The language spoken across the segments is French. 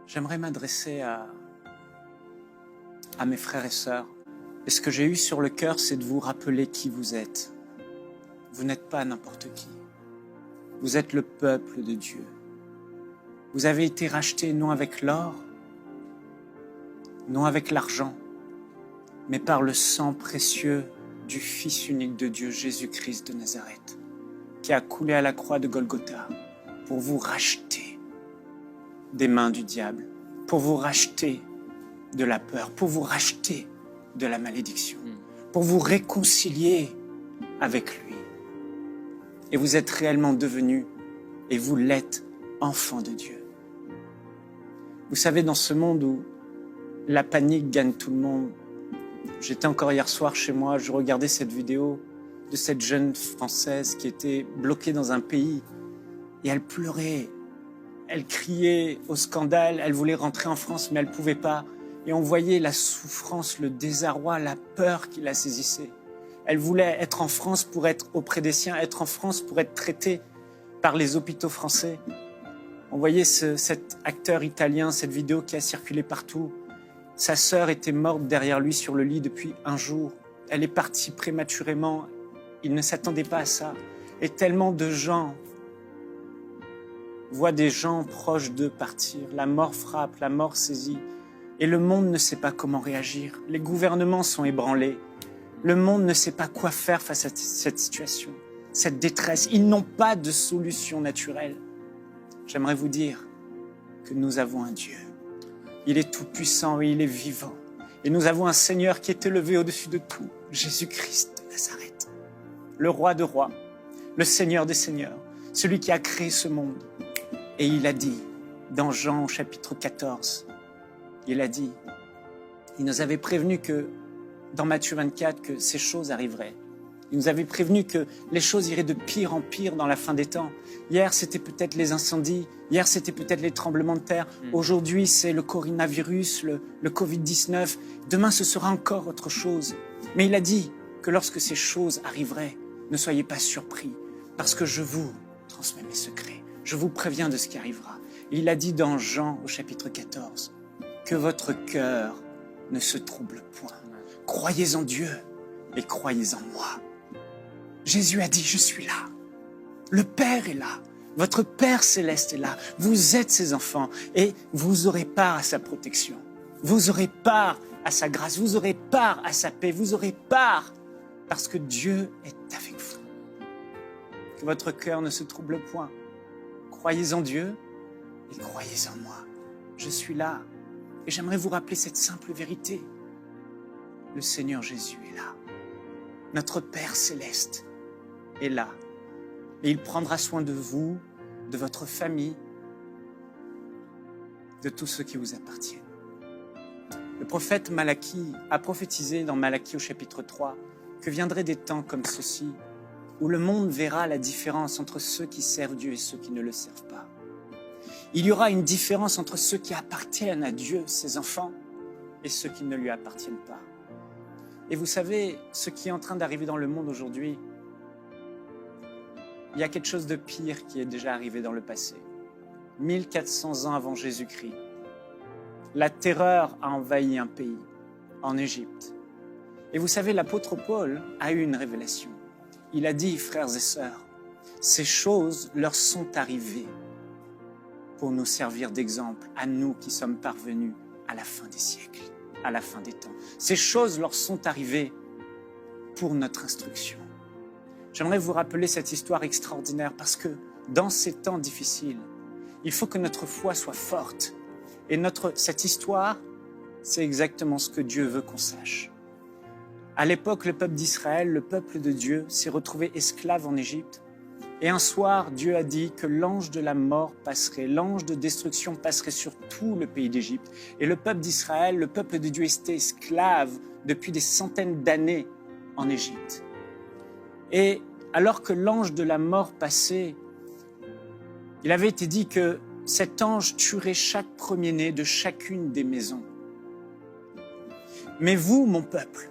J'aimerais m'adresser à mes frères et sœurs. Et ce que j'ai eu sur le cœur, c'est de vous rappeler qui vous êtes. Vous n'êtes pas n'importe qui. Vous êtes le peuple de Dieu. Vous avez été rachetés non avec l'or, non avec l'argent, mais par le sang précieux du Fils unique de Dieu, Jésus-Christ de Nazareth, qui a coulé à la croix de Golgotha pour vous racheter des mains du diable, pour vous racheter de la peur, pour vous racheter de la malédiction, pour vous réconcilier avec lui. Et vous êtes réellement devenus, et vous l'êtes, enfants de Dieu. Vous savez, dans ce monde où la panique gagne tout le monde, j'étais encore hier soir chez moi, je regardais cette vidéo de cette jeune Française qui était bloquée dans un pays et elle pleurait, elle criait au scandale, elle voulait rentrer en France mais elle ne pouvait pas. Et on voyait la souffrance, le désarroi, la peur qui la saisissait. Elle voulait être en France pour être auprès des siens, être en France pour être traitée par les hôpitaux français. On voyait cet acteur italien, cette vidéo qui a circulé partout. Sa sœur était morte derrière lui sur le lit depuis un jour. Elle est partie prématurément. Il ne s'attendait pas à ça. Et tellement de gens voient des gens proches d'eux partir. La mort frappe, la mort saisit. Et le monde ne sait pas comment réagir. Les gouvernements sont ébranlés. Le monde ne sait pas quoi faire face à cette situation, cette détresse. Ils n'ont pas de solution naturelle. J'aimerais vous dire que nous avons un Dieu. Il est tout-puissant et il est vivant. Et nous avons un Seigneur qui est élevé au-dessus de tout, Jésus-Christ de Nazareth, le roi de rois, le Seigneur des seigneurs, celui qui a créé ce monde. Et il a dit, dans Jean au chapitre 14, il a dit, il nous avait prévenu que, dans Matthieu 24, que ces choses arriveraient. Il nous avait prévenu que les choses iraient de pire en pire dans la fin des temps. Hier, c'était peut-être les incendies. Hier, c'était peut-être les tremblements de terre. Aujourd'hui, c'est le coronavirus, le Covid-19. Demain, ce sera encore autre chose. Mais il a dit que lorsque ces choses arriveraient, ne soyez pas surpris, parce que je vous transmets mes secrets. Je vous préviens de ce qui arrivera. Et il a dit dans Jean, au chapitre 14, que votre cœur ne se trouble point. Croyez en Dieu et croyez en moi. Jésus a dit, je suis là. Le Père est là. Votre Père céleste est là. Vous êtes ses enfants et vous aurez part à sa protection. Vous aurez part à sa grâce. Vous aurez part à sa paix. Vous aurez part parce que Dieu est avec vous. Que votre cœur ne se trouble point. Croyez en Dieu et croyez en moi. Je suis là et j'aimerais vous rappeler cette simple vérité. Le Seigneur Jésus est là. Notre Père céleste est là. Et il prendra soin de vous, de votre famille, de tous ceux qui vous appartiennent. Le prophète Malachie a prophétisé dans Malachie au chapitre 3 que viendraient des temps comme ceux-ci où le monde verra la différence entre ceux qui servent Dieu et ceux qui ne le servent pas. Il y aura une différence entre ceux qui appartiennent à Dieu, ses enfants, et ceux qui ne lui appartiennent pas. Et vous savez, ce qui est en train d'arriver dans le monde aujourd'hui, il y a quelque chose de pire qui est déjà arrivé dans le passé. 1400 ans avant Jésus-Christ, la terreur a envahi un pays, en Égypte. Et vous savez, l'apôtre Paul a eu une révélation. Il a dit, frères et sœurs, ces choses leur sont arrivées pour nous servir d'exemple à nous qui sommes parvenus à la fin des siècles, à la fin des temps. Ces choses leur sont arrivées pour notre instruction. J'aimerais vous rappeler cette histoire extraordinaire parce que dans ces temps difficiles, il faut que notre foi soit forte. Et cette histoire, c'est exactement ce que Dieu veut qu'on sache. À l'époque, le peuple d'Israël, le peuple de Dieu, s'est retrouvé esclave en Égypte. Et un soir, Dieu a dit que l'ange de la mort passerait, l'ange de destruction passerait sur tout le pays d'Égypte. Et le peuple d'Israël, le peuple de Dieu, était esclave depuis des centaines d'années en Égypte. Et alors que l'ange de la mort passait, il avait été dit que cet ange tuerait chaque premier-né de chacune des maisons. Mais vous, mon peuple,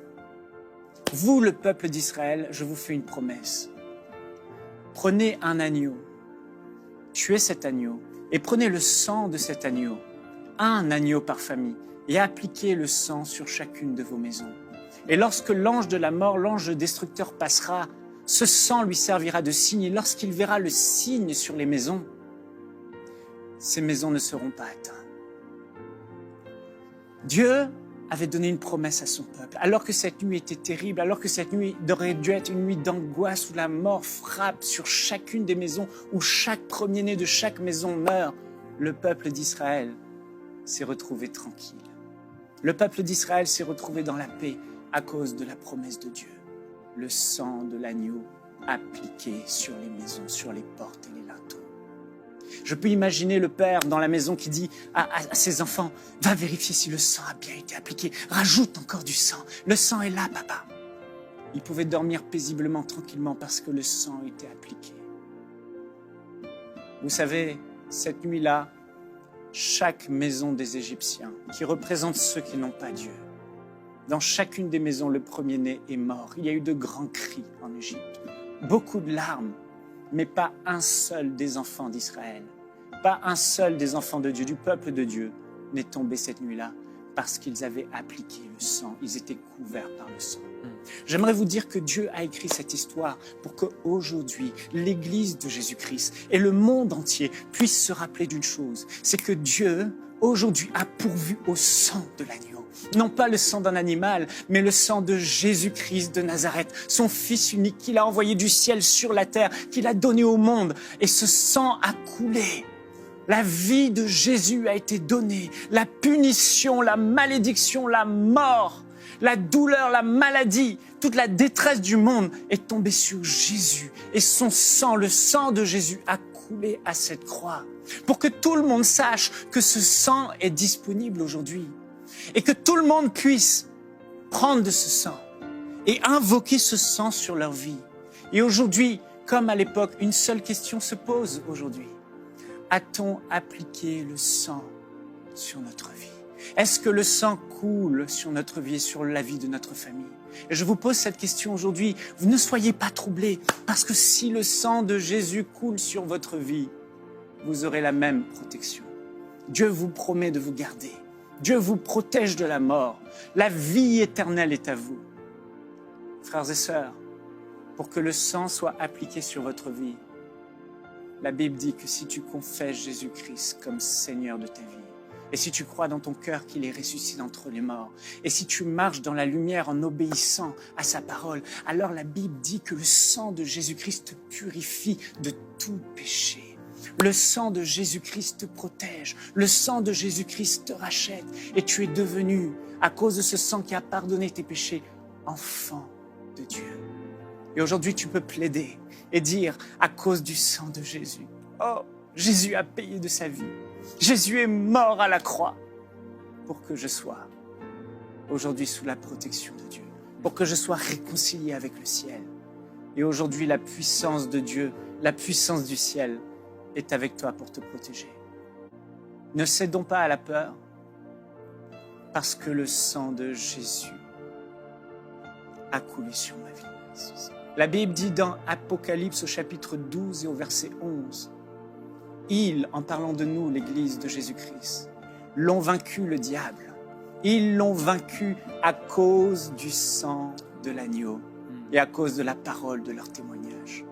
vous, le peuple d'Israël, je vous fais une promesse. Prenez un agneau, tuez cet agneau et prenez le sang de cet agneau un agneau par famille et appliquez le sang sur chacune de vos maisons. Et lorsque l'ange de la mort, l'ange destructeur passera, ce sang lui servira de signe. Et lorsqu'il verra le signe sur les maisons, ces maisons ne seront pas atteintes. Dieu avait donné une promesse à son peuple. Alors que cette nuit était terrible, alors que cette nuit aurait dû être une nuit d'angoisse où la mort frappe sur chacune des maisons, où chaque premier-né de chaque maison meurt, le peuple d'Israël s'est retrouvé tranquille. Le peuple d'Israël s'est retrouvé dans la paix à cause de la promesse de Dieu. Le sang de l'agneau appliqué sur les maisons, sur les portes et les linteaux. Je peux imaginer le père dans la maison qui dit à ses enfants, « Va vérifier si le sang a bien été appliqué. Rajoute encore du sang. Le sang est là, papa. » Il pouvait dormir paisiblement, tranquillement, parce que le sang était appliqué. Vous savez, cette nuit-là, chaque maison des Égyptiens, qui représente ceux qui n'ont pas Dieu, dans chacune des maisons, le premier-né est mort. Il y a eu de grands cris en Égypte, beaucoup de larmes, mais pas un seul des enfants d'Israël, pas un seul des enfants de Dieu, du peuple de Dieu, n'est tombé cette nuit-là parce qu'ils avaient appliqué le sang. Ils étaient couverts par le sang. J'aimerais vous dire que Dieu a écrit cette histoire pour qu'aujourd'hui, l'Église de Jésus-Christ et le monde entier puissent se rappeler d'une chose, c'est que Dieu, aujourd'hui, a pourvu au sang de l'agneau. Non pas le sang d'un animal, mais le sang de Jésus-Christ de Nazareth, son Fils unique qu'il a envoyé du ciel sur la terre, qu'il a donné au monde. Et ce sang a coulé. La vie de Jésus a été donnée. La punition, la malédiction, la mort, la douleur, la maladie, toute la détresse du monde est tombée sur Jésus. Et son sang, le sang de Jésus, a coulé à cette croix. Pour que tout le monde sache que ce sang est disponible aujourd'hui. Et que tout le monde puisse prendre de ce sang et invoquer ce sang sur leur vie. Et aujourd'hui, comme à l'époque, une seule question se pose aujourd'hui. A-t-on appliqué le sang sur notre vie? Est-ce que le sang coule sur notre vie et sur la vie de notre famille? Et je vous pose cette question aujourd'hui. Vous ne soyez pas troublés, parce que si le sang de Jésus coule sur votre vie, vous aurez la même protection. Dieu vous promet de vous garder. Dieu vous protège de la mort. La vie éternelle est à vous. Frères et sœurs, pour que le sang soit appliqué sur votre vie, la Bible dit que si tu confesses Jésus-Christ comme Seigneur de ta vie, et si tu crois dans ton cœur qu'il est ressuscité d'entre les morts, et si tu marches dans la lumière en obéissant à sa parole, alors la Bible dit que le sang de Jésus-Christ te purifie de tout péché. Le sang de Jésus-Christ te protège. Le sang de Jésus-Christ te rachète. Et tu es devenu, à cause de ce sang qui a pardonné tes péchés, enfant de Dieu. Et aujourd'hui, tu peux plaider et dire, à cause du sang de Jésus, oh, Jésus a payé de sa vie. Jésus est mort à la croix pour que je sois aujourd'hui sous la protection de Dieu, pour que je sois réconcilié avec le ciel. Et aujourd'hui, la puissance de Dieu, la puissance du ciel est avec toi pour te protéger. Ne cédons pas à la peur, parce que le sang de Jésus a coulé sur ma vie. La Bible dit dans Apocalypse au chapitre 12 et au verset 11, ils, en parlant de nous, l'Église de Jésus-Christ, l'ont vaincu le diable. Ils l'ont vaincu à cause du sang de l'agneau et à cause de la parole de leur témoignage.